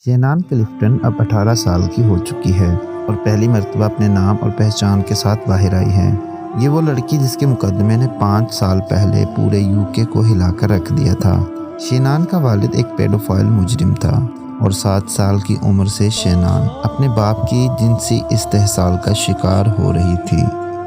شینان Clifton اب 18 سال کی ہو چکی ہے اور پہلی مرتبہ اپنے نام اور پہچان کے ساتھ باہر آئی ہے۔ یہ وہ لڑکی جس کے مقدمے نے 5 سال پہلے پورے UK کو ہلا کر رکھ دیا تھا۔ شینان کا والد ایک پیڈوفائل مجرم تھا اور 7 سال کی عمر سے شینان اپنے باپ کی جنسی استحصال کا شکار ہو رہی تھی۔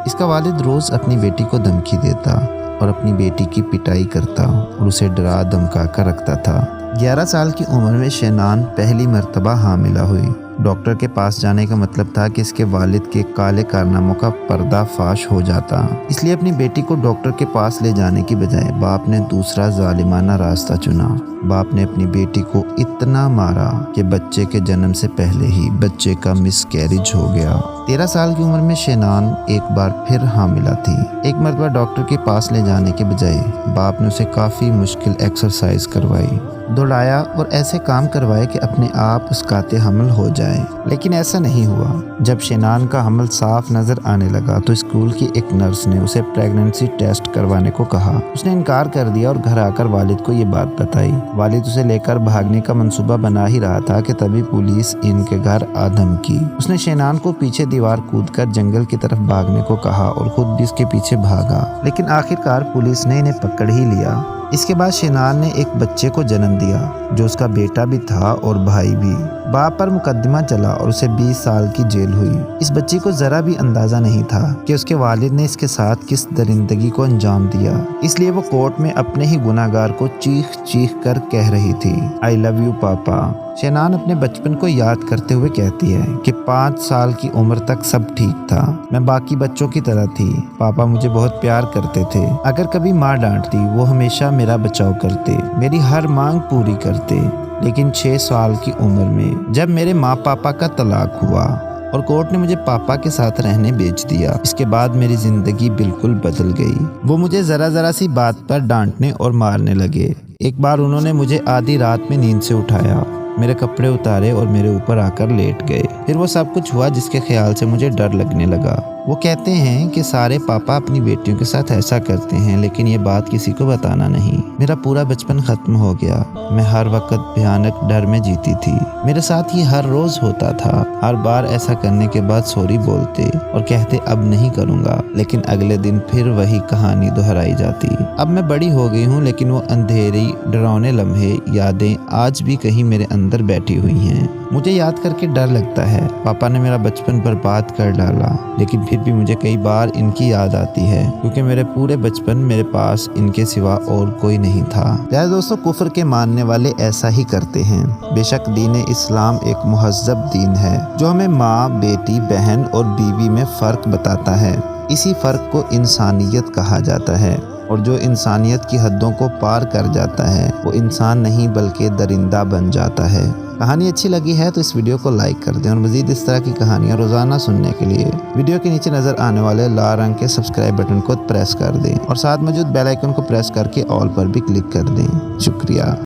اس کا والد روز اپنی بیٹی کو دھمکی دیتا اور اپنی بیٹی کی پٹائی کرتا اور اسے ڈرا دھمکا کر رکھتا تھا۔ 11 سال کی عمر میں شینان پہلی مرتبہ حاملہ ہوئی۔ ڈاکٹر کے پاس جانے کا مطلب تھا کہ اس کے والد کے کالے کارناموں کا پردہ فاش ہو جاتا، اس لیے اپنی بیٹی کو ڈاکٹر کے پاس لے جانے کی بجائے باپ نے دوسرا ظالمانہ راستہ چنا۔ باپ نے اپنی بیٹی کو اتنا مارا کہ بچے کے جنم سے پہلے ہی بچے کا مس کیریج ہو گیا۔ 13 سال کی عمر میں شینان ایک بار پھر حاملہ تھی۔ ایک مرتبہ ڈاکٹر کے پاس لے جانے کے بجائے باپ نے اسے کافی مشکل ایکسرسائز کروائی، دوڑایا اور ایسے کام کروائے کہ اپنے آپ اس قاطع حمل ہو جائے، لیکن ایسا نہیں ہوا۔ جب شینان کا حمل صاف نظر آنے لگا تو اسکول کی ایک نرس نے اسے پریگننسی ٹیسٹ کروانے کو کہا۔ اس نے انکار کر دیا اور گھر آ کر والد کو یہ بات بتائی۔ والد اسے لے کر بھاگنے کا منصوبہ بنا ہی رہا تھا کہ تبھی پولیس ان کے گھر آ دھمکی۔ اس نے شینان کو پیچھے دیوار کود کر جنگل کی طرف بھاگنے کو کہا اور خود بھی اس کے پیچھے بھاگا، لیکن آخرکار پولیس نے انہیں پکڑ ہی لیا۔ اس کے بعد شینان نے ایک بچے کو جنم دیا جو اس کا بیٹا بھی تھا اور بھائی بھی۔ باپ پر مقدمہ چلا اور اسے 20 سال کی جیل ہوئی۔ اس بچی کو ذرا بھی اندازہ نہیں تھا کہ اس کے والد نے اس کے ساتھ کس درندگی کو انجام دیا، اس لیے وہ کورٹ میں اپنے ہی گناہ گار کو چیخ چیخ کر کہہ رہی تھی، "I love you پاپا"۔ شینان اپنے بچپن کو یاد کرتے ہوئے کہتی ہے کہ 5 سال کی عمر تک سب ٹھیک تھا، میں باقی بچوں کی طرح تھی، پاپا مجھے بہت پیار کرتے تھے، اگر کبھی ماں ڈانٹتی وہ ہمیشہ میرا بچاؤ کرتے، میری ہر مانگ پوری کرتے، لیکن 6 سال کی عمر میں جب میرے ماں پاپا کا طلاق ہوا اور کورٹ نے مجھے پاپا کے ساتھ رہنے بیچ دیا، اس کے بعد میری زندگی بالکل بدل گئی۔ وہ مجھے ذرا سی بات پر ڈانٹنے اور مارنے لگے۔ ایک بار انہوں نے مجھے آدھی رات میں نیند سے اٹھایا، میرے کپڑے اتارے اور میرے اوپر آ کر لیٹ گئے۔ پھر وہ سب کچھ ہوا جس کے خیال سے مجھے ڈر لگنے لگا۔ وہ کہتے ہیں کہ سارے پاپا اپنی بیٹیوں کے ساتھ ایسا کرتے ہیں، لیکن یہ بات کسی کو بتانا نہیں۔ میرا پورا بچپن ختم ہو گیا، میں ہر وقت بھیانک ڈر میں جیتی تھی، میرے ساتھ یہ ہر روز ہوتا تھا۔ ہر بار ایسا کرنے کے بعد سوری بولتے اور کہتے اب نہیں کروں گا، لیکن اگلے دن پھر وہی کہانی دہرائی جاتی۔ اب میں بڑی ہو گئی ہوں، لیکن وہ اندھیری ڈراؤنے لمحے، یادیں آج بھی کہیں میرے اندر بیٹھی ہوئی ہیں۔ مجھے یاد کر کے ڈر لگتا ہے، پاپا نے میرا بچپن برباد کر ڈالا، لیکن پھر بھی مجھے کئی بار ان کی یاد آتی ہے، کیونکہ میرے پورے بچپن میرے پاس ان کے سوا اور کوئی نہیں تھا۔ پیارے دوستو، کفر کے ماننے والے ایسا ہی کرتے ہیں۔ بے شک دین اسلام ایک مہذب دین ہے جو ہمیں ماں، بیٹی، بہن اور بیوی میں فرق بتاتا ہے۔ اسی فرق کو انسانیت کہا جاتا ہے، اور جو انسانیت کی حدوں کو پار کر جاتا ہے وہ انسان نہیں بلکہ درندہ بن جاتا ہے۔ کہانی اچھی لگی ہے تو اس ویڈیو کو لائک کر دیں اور مزید اس طرح کی کہانیاں روزانہ سننے کے لیے ویڈیو کے نیچے نظر آنے والے لال رنگ کے سبسکرائب بٹن کو پریس کر دیں اور ساتھ موجود بیل آئیکن کو پریس کر کے آل پر بھی کلک کر دیں۔ شکریہ۔